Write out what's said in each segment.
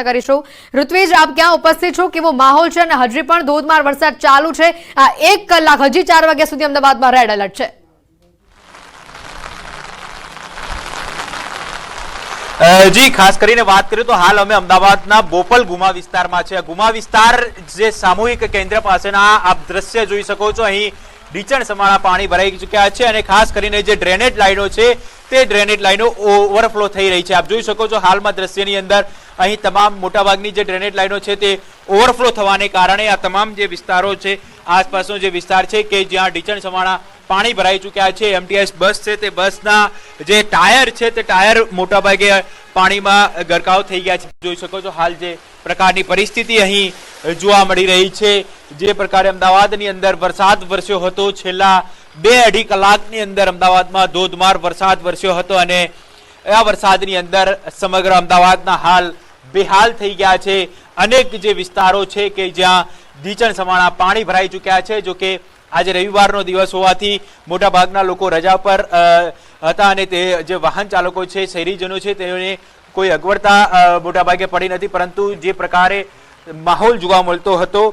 કરીશું। ઋત્વિજ, આપ ક્યાં ઉપસ્થિત છો, કેવો માહોલ છે અને હજી પણ ધોધમાર વરસાદ ચાલુ છે? આ 1 કલાક હજી 4 વાગ્યા સુધી અમદાવાદમાં રેડ એલર્ટ છે। જી, ખાસ કરીને વાત કરીએ તો હાલ અમે અમદાવાદના બોપલ ગુમા વિસ્તારમાં છે। ગુમા વિસ્તાર જે સામૂહિક કેન્દ્ર પાસેના આપ દ્રશ્ય જોઈ શકો છો। અહીં ઢીચણ સમાણા પાણી ભરાઈ ચૂક્યા છે અને ખાસ કરીને જે ડ્રેનેજ લાઈનો છે તે ડ્રેનેજ લાઈનો ઓવરફ્લો થઈ રહી છે। આપ જોઈ શકો છો હાલમાં દ્રશ્યની અંદર અહીં તમામ મોટાભાગની જે ડ્રેનેજ લાઈનો છે તે ઓવરફ્લો થવાને કારણે આ તમામ જે વિસ્તારો છે, આસપાસનો જે વિસ્તાર છે કે જ્યાં ઢીચણ સમાણા પાણી ભરાઈ ચૂક્યા છે, એમટીએસ બસ છે તે બસના જે ટાયર છે તે ટાયર મોટાભાગે પાણીમાં ગરકાવ થઈ ગયા છે। જોઈ શકો છો હાલ જે પ્રકારની પરિસ્થિતિ અહીં જોવા મળી રહી છે। જે પ્રકારે અમદાવાદની અંદર વરસાદ વરસ્યો હતો, છેલ્લા 2-2.5 કલાકની અંદર અમદાવાદમાં ધોધમાર વરસાદ વરસ્યો હતો અને આ વરસાદની અંદર સમગ્ર અમદાવાદના હાલ બેહાલ થઈ ગયા છે। અનેક જે વિસ્તારો છે કે જ્યાં ઢીચણ સમાણા પાણી ભરાઈ ચૂક્યા છે। જો કે આજે રવિવારનો દિવસ હોવાથી મોટાભાગના લોકો રજા પર હતા અને તે જે વાહન ચાલકો છે, શહેરીજનો છે, તેઓને કોઈ અગવડતા મોટાભાગે પડી નથી, પરંતુ જે પ્રકારે માહોલ જોવા મળતો હતો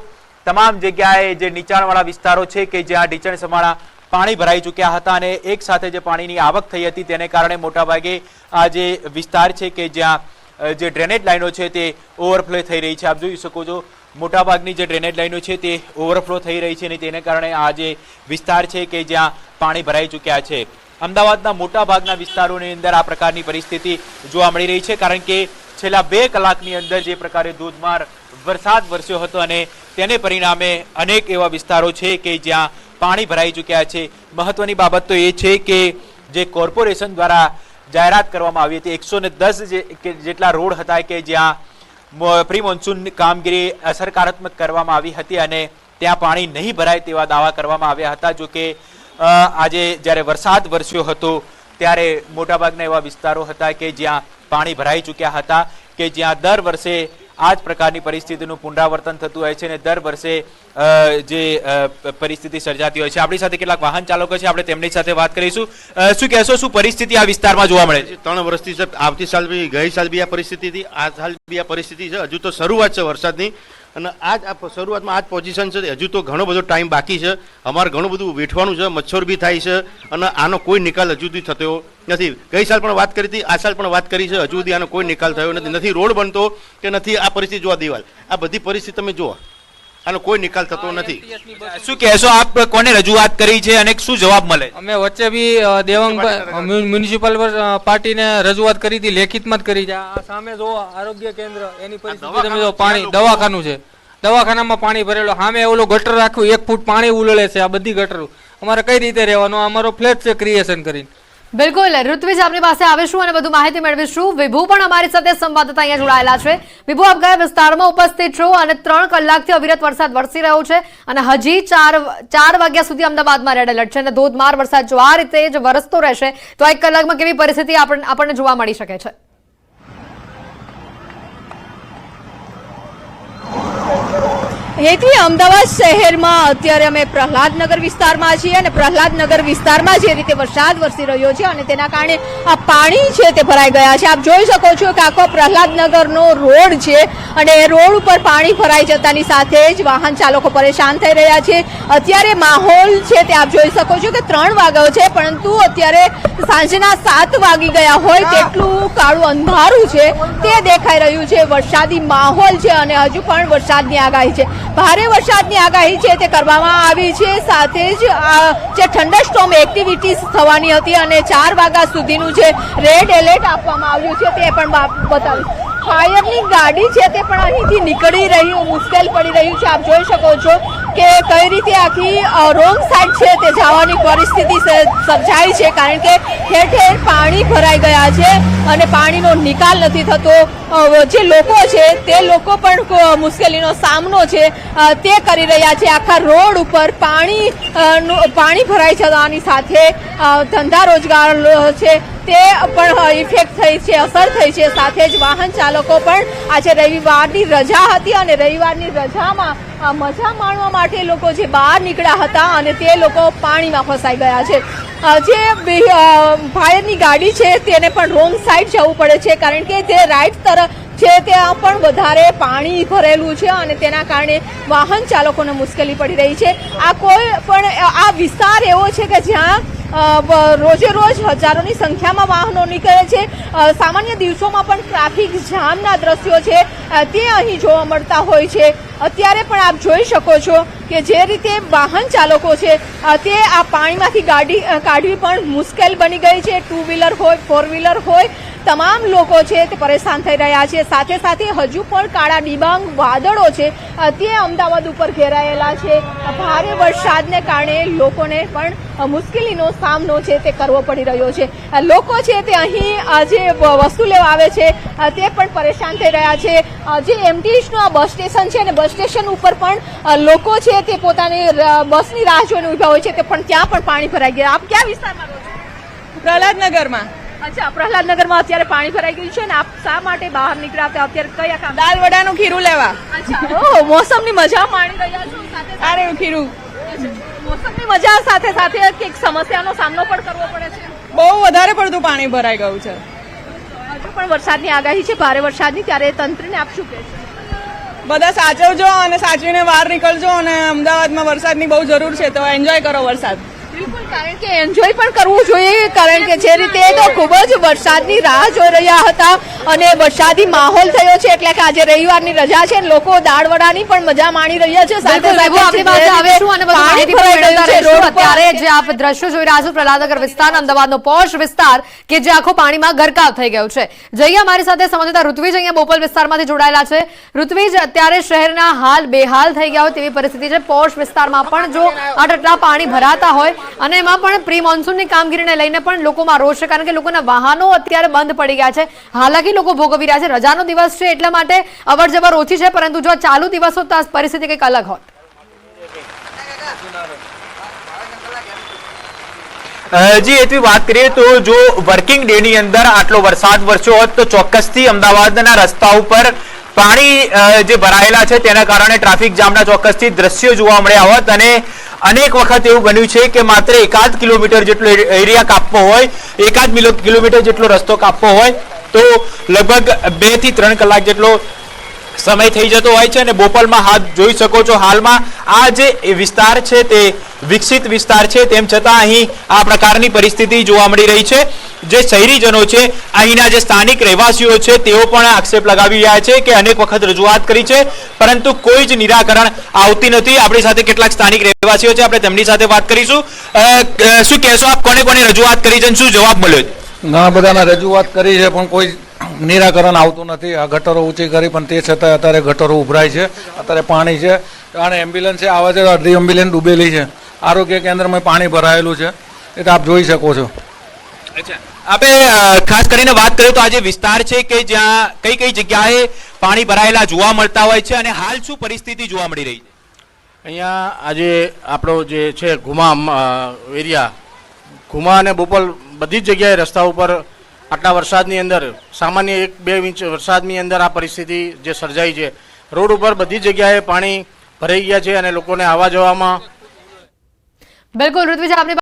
તમામ જગ્યાએ જે નીચાણવાળા વિસ્તારો છે કે જ્યાં ઢીચણ સમાણા પાણી ભરાઈ ચૂક્યા હતા અને એક સાથે જે પાણીની આવક થઈ હતી તેને કારણે મોટાભાગે આ જે વિસ્તાર છે કે જ્યાં જે ડ્રેનેજ લાઈનો છે તે ઓવરફ્લો થઈ રહી છે। આપ જોઈ શકો છો મોટાભાગની જે ડ્રેનેજ લાઈનો છે તે ઓવરફ્લો થઈ રહી છે અને તેને કારણે આ જે વિસ્તાર છે કે જ્યાં પાણી ભરાઈ ચૂક્યા છે। અમદાવાદના મોટાભાગના વિસ્તારોની અંદર આ પ્રકારની પરિસ્થિતિ જોવા મળી રહી છે, કારણ કે છેલ્લા 2 કલાકની અંદર જે પ્રકારે ધોધમાર વરસાદ વરસ્યો હતો અને તેને પરિણામે અનેક એવા વિસ્તારો છે કે જ્યાં પાણી ભરાઈ ચૂક્યા છે। મહત્વની બાબત તો એ છે કે જે કોર્પોરેશન દ્વારા જાહેરાત કરવામાં આવી હતી 110 જેટલા રોડ હતા કે જ્યાં પ્રી મોન્સૂન કામગીરી અસરકારક કરવામાં આવી હતી અને ત્યાં પાણી નહીં ભરાય તેવા દાવા કરવામાં આવ્યા હતા। જો કે આજે જ્યારે વરસાદ વરસ્યો હતો ત્યારે મોટાભાગના એવા વિસ્તારો હતા કે જ્યાં પાણી ભરાઈ ચૂક્યા હતા, કે જ્યાં દર વર્ષે આ જ પ્રકારની પરિસ્થિતિનું પુનરાવર્તન થતું હોય છે અને દર વર્ષે જે પરિસ્થિતિ સર્જાતી હોય છે। આપણી સાથે કેટલાક વાહન ચાલકો છે, આપણે તેમની સાથે વાત કરીશું। શું કહેશો, શું પરિસ્થિતિ આ વિસ્તારમાં જોવા મળે છે? 3 વર્ષથી છે, આવતી સાલ બી ગઈ સાલ બી આ પરિસ્થિતિ હતી, આ સાલ બી આ પરિસ્થિતિ છે। હજુ તો શરૂઆત છે વરસાદની અને આજ આ શરૂઆતમાં આ જ પોઝિશન છે। હજુ તો ઘણો બધો ટાઈમ બાકી છે, અમારે ઘણું બધું વેઠવાનું છે, મચ્છર બી થાય છે અને આનો કોઈ નિકાલ હજુ સુધી થતો નથી। ગઈ સાલ પણ વાત કરી હતી, આ સાલ પણ વાત કરી છે, હજુ સુધી આનો કોઈ નિકાલ થયો નથી। નથી રોડ બનતો કે નથી આ પરિસ્થિતિ જોવા દિવાલ, આ બધી પરિસ્થિતિ તમે જુઓ, આનો કોઈ નિકાલ થતો નથી। શું કહેશો, આપ કોને રજૂઆત કરી છે અને શું જવાબ મળે? અમે વચ્ચે બી દેવાંગ મ્યુનિસિપલ પાર્ટીને રજૂઆત કરી હતી, લેખિતમાં જ કરી છે। આ સામે જો આરોગ્ય કેન્દ્ર એની પરિસ્થિતિ તમે જો, પાણી દવાખાનું છે, દવાખાનામાં પાણી ભરેલો, સામે ઓલો ગટર રાખ્યું 1 ફૂટ પાણી ઉલળે છે। આ બધી ગટરો અમારે કઈ રીતે રહેવાનું? અમારો ફ્લેટ છે ક્રિએશન કરીને। બિલકુલ ઋત્વિજ, આપની પાસે આવીશું અને વધુ માહિતી મેળવીશું। વિભુ પણ અમારી સાથે સંવાદદાતા અહીંયા જોડાયેલા છે। વિભુ, આપ કયા વિસ્તારમાં ઉપસ્થિત છો અને 3 કલાકથી અવિરત વરસાદ વરસી રહ્યો છે અને હજી 4 વાગ્યા સુધી અમદાવાદમાં રેડ એલર્ટ છે અને ધોધમાર વરસાદ જો આ રીતે જ વરસતો રહેશે તો 1 કલાકમાં કેવી પરિસ્થિતિ આપણને જોવા મળી શકે છે? હેતવી, અમદાવાદ શહેરમાં અત્યારે અમે પ્રહલાદનગર વિસ્તારમાં છીએ અને પ્રહલાદનગર વિસ્તારમાં જે રીતે વરસાદ વરસી રહ્યો છે અને તેના કારણે આ પાણી છે તે ભરાઈ ગયા છે। આપ જોઈ શકો છો કે આખો પ્રહલાદનગરનો રોડ છે અને એ રોડ ઉપર પાણી ભરાઈ જતાની સાથે જ વાહન ચાલકો પરેશાન થઈ રહ્યા છે। અત્યારે માહોલ છે તે આપ જોઈ શકો છો કે 3 વાગ્યો છે, પરંતુ અત્યારે સાંજના 7 વાગી ગયા હોય તેટલું કાળું અંધારું છે તે દેખાઈ રહ્યું છે। વરસાદી માહોલ છે અને હજુ પણ વરસાદની આગાહી છે, ભારે વરસાદની આગાહી છે તે કરવામાં આવી છે। સાથે જ જે થંડરસ્ટોર્મ એક્ટિવિટીઝ થવાની હતી અને 4 વાગ્યા સુધીનું જે રેડ એલર્ટ આપવામાં આવ્યું છે તે પણ બતાવ્યું। ફાયરની ગાડી છે તે પણ અહીંથી નીકળી રહ્યું મુશ્કેલ પડી રહ્યું છે। આપ જોઈ શકો છો કે કઈ રીતે આખી રોંગ સાઈડ છે તે જવાની પરિસ્થિતિ સર્જાઈ છે, કારણ કે ઠેર ઠેર પાણી ભરાઈ ગયા છે અને પાણીનો નિકાલ નથી થતો। જે લોકો છે તે લોકો પણ મુશ્કેલીનો સામનો છે તે કરી રહ્યા છે। આખા રોડ ઉપર પાણી ભરાઈ જવાની સાથે ધંધા રોજગાર છે તે પણ ઇફેક્ટ થઈ છે, અસર થઈ છે। સાથે જ વાહન ચાલકો પણ આજે રવિવારની રજા હતી અને રવિવારની રજામાં મજા માણવા માટે લોકો જે બહાર નીકળ્યા હતા અને તે લોકો પાણીમાં ફસાઈ ગયા છે। જે ફાયરની ગાડી છે તેને પણ રોંગ સાઈડ જવું પડે છે, કારણ કે તે રાઈટ તરફ છે ત્યાં પણ વધારે પાણી ભરેલું છે અને તેના કારણે વાહન ચાલકોને મુશ્કેલી પડી રહી છે. આ કોઈ પણ આ વિસ્તાર એવો છે કે જ્યાં રોજે રોજ હજારોની સંખ્યામાં વાહનો નીકળે છે. સામાન્ય દિવસોમાં પણ ટ્રાફિક જામના દ્રશ્યો છે તે અહીં જોવા મળતા હોય છે. અત્યારે પણ આપ જોઈ શકો છો કે જે રીતે વાહન ચાલકો છે તે આ પાણીમાંથી ગાડી કાઢવી પણ મુશ્કેલ બની ગઈ છે. 2 વ્હીલર હોય 4 વ્હીલર હોય તમામ લોકો છે તે પરેશાન થઈ રહ્યા છે. સાથે સાથે હજુ પણ કાળા ડિબાંગ વાદળો છે તે અમદાવાદ ઉપર ઘેરાયેલા છે. ભારે વરસાદને કારણે લોકોને પણ મુશ્કેલીનો સામનો છે તે કરવો પડી રહ્યો છે. લોકો છે તે અહીં જે વસ્તુ લેવા આવે છે તે પણ પરેશાન થઈ રહ્યા છે. જે એમટીએસનું આ બસ સ્ટેશન છે ને બસ સ્ટેશન ઉપર પણ લોકો છે તે પોતાની બસની રાહ જોઈને ઉભા હોય છે તે પણ ત્યાં પણ પાણી ભરાઈ ગયા. આપ કયા વિસ્તારમાં રહો છો? પ્રહલાદનગરમાં. અચ્છા, પ્રહલાદનગરમાં અત્યારે પાણી ભરાઈ ગયું છે ને આપ શા માટે બહાર નીકળ્યા હતા? અત્યારે કયા કામ? દાલ વડાનું ખીરું લેવા. અચ્છા, ઓહ, મોસમની મજા માણી રહ્યા છો સાથે સાથે? સારું ખીરું. મોસમની મજા સાથે સાથે એક સમસ્યાનો સામનો પણ કરવો પડે છે. બહુ વધારે પડતું પાણી ભરાઈ ગયું છે. હજુ પણ વરસાદની આગાહી છે, ભારે વરસાદની, ત્યારે તંત્રને આપ શું કહેશો? બધા સાચવજો અને સાચવીને બહાર નીકળજો અને અમદાવાદમાં વરસાદની બહુ જરૂર છે તો એન્જોય કરો વરસાદ. બિલકુલ, કારણ કે એન્જોય પણ કરવું જોઈએ, કારણ કે જે રીતે તો ખૂબ જ વરસાદની રાહ જોઈ રહ્યા હતા અને વરસાદી માહોલ થયો છે એટલે કે આજે રવિવારની રજા છે. લોકો દાળ વડાની પણ મજા માણી રહ્યા છે. સાથે બિલકુલ, આપણી પાસે આવીશું અને બધું માહિતી પણ મેળવતા રહીશું. અત્યારે જે આપ દ્રશ્યો જોઈ રહ્યા છો પ્રહલાદનગર વિસ્તાર, અમદાવાદનો પોશ વિસ્તાર કે જે આખો પાણીમાં ગરકાવ થઈ ગયો છે. જઈએ અમારી સાથે સંવાદદાતા ઋત્વિજ અહીંયા બોપલ વિસ્તારમાંથી જોડાયેલા છે. ઋત્વિજ, અત્યારે શહેરના હાલ બેહાલ થઈ ગયા હોય તેવી પરિસ્થિતિ છે. પોશ વિસ્તારમાં પણ જો આટલા પાણી ભરાતા હોય અને એમાં પણ પ્રી મોન્સૂનની કામગીરીને લઈને પણ લોકોમાં રોષ છે, કારણ કે લોકોના વાહનો અત્યારે બંધ પડી ગયા છે. હાલાકી લોકો ભોગવી રહ્યા છે. રજાનો દિવસ છે એટલા માટે અવર જવર ઓછી છે, પરંતુ જો ચાલુ દિવસ હોત તો આ પરિસ્થિતિ કંઈક અલગ હોત. જી, એટલી વાત કરીએ તો જો વર્કિંગ ડે ની અંદર આટલો વરસાદ વરસ્યો હોત તો ચોક્કસથી અમદાવાદના રસ્તા ઉપર પાણી જે ભરાયેલા છે તેના કારણે ટ્રાફિક જામના ચોક્કસથી દ્રશ્યો જોવા મળ્યા હોત. અને અનેક વખત એવું બન્યું છે કે માત્ર 1 કિલોમીટર જેટલો એરિયા કાપવો હોય, 1 કિલોમીટર જેટલો રસ્તો કાપવો હોય તો લગભગ 2 થી 3 કલાક જેટલો સમય થઈ જતો હોય છે. અને બોપલમાં હાથ જોઈ શકો છો, હાલમાં આ જે વિસ્તાર છે તે વિકસિત વિસ્તાર છે, તેમ છતાં અહીં આ પ્રકારની પરિસ્થિતિ જોવા મળી રહી છે. જે શહેરીજનો છે, અહીંના જે સ્થાનિક રહેવાસીઓ છે, તેઓ પણ આક્ષેપ લગાવી રહ્યા છે કે અનેક વખત રજૂઆત કરી છે પરંતુ કોઈ જ નિરાકરણ આવતી નથી. આપણી સાથે કેટલાક સ્થાનિક રહેવાસીઓ છે, આપણે તેમની સાથે વાત કરીશું. શું કહેશો આપ, કોને કોને રજૂઆત કરી છે અને શું જવાબ મળ્યો? ઘણા બધાને રજૂઆત કરી છે પણ કોઈ નિરાકરણ આવતું નથી. આ ગટરો ઊંચી કરી પણ તે છતાં અત્યારે ગટરો ઉભરાય છે. અત્યારે પાણી છે અને એમ્બ્યુલન્સ આવે છે, અડધી એમ્બ્યુલન્સ ડૂબેલી છે. આરોગ્ય કેન્દ્રમાં પાણી ભરાયેલું છે એ તો આપ જોઈ શકો છો. અચ્છા, આપણે ખાસ કરીને વાત કરીએ તો આજે વિસ્તાર છે કે જ્યાં કઈ કઈ જગ્યાએ પાણી ભરાયેલા જોવા મળતા હોય છે અને હાલ શું પરિસ્થિતિ જોવા મળી રહી છે? અહીંયા આજે આપણો જે છે ઘુમા એરિયા, ઘુમા અને બોપલ બધી જ જગ્યાએ રસ્તા ઉપર આટલા વરસાદની અંદર સામાન્ય 1-2 ઇંચ વરસાદની અંદર આ પરિસ્થિતિ જે સર્જાઈ છે. રોડ ઉપર બધી જગ્યાએ પાણી ભરાઈ ગયા છે અને લોકોને આવવા જવામાં બિલકુલ ઋત્વિજ, આપની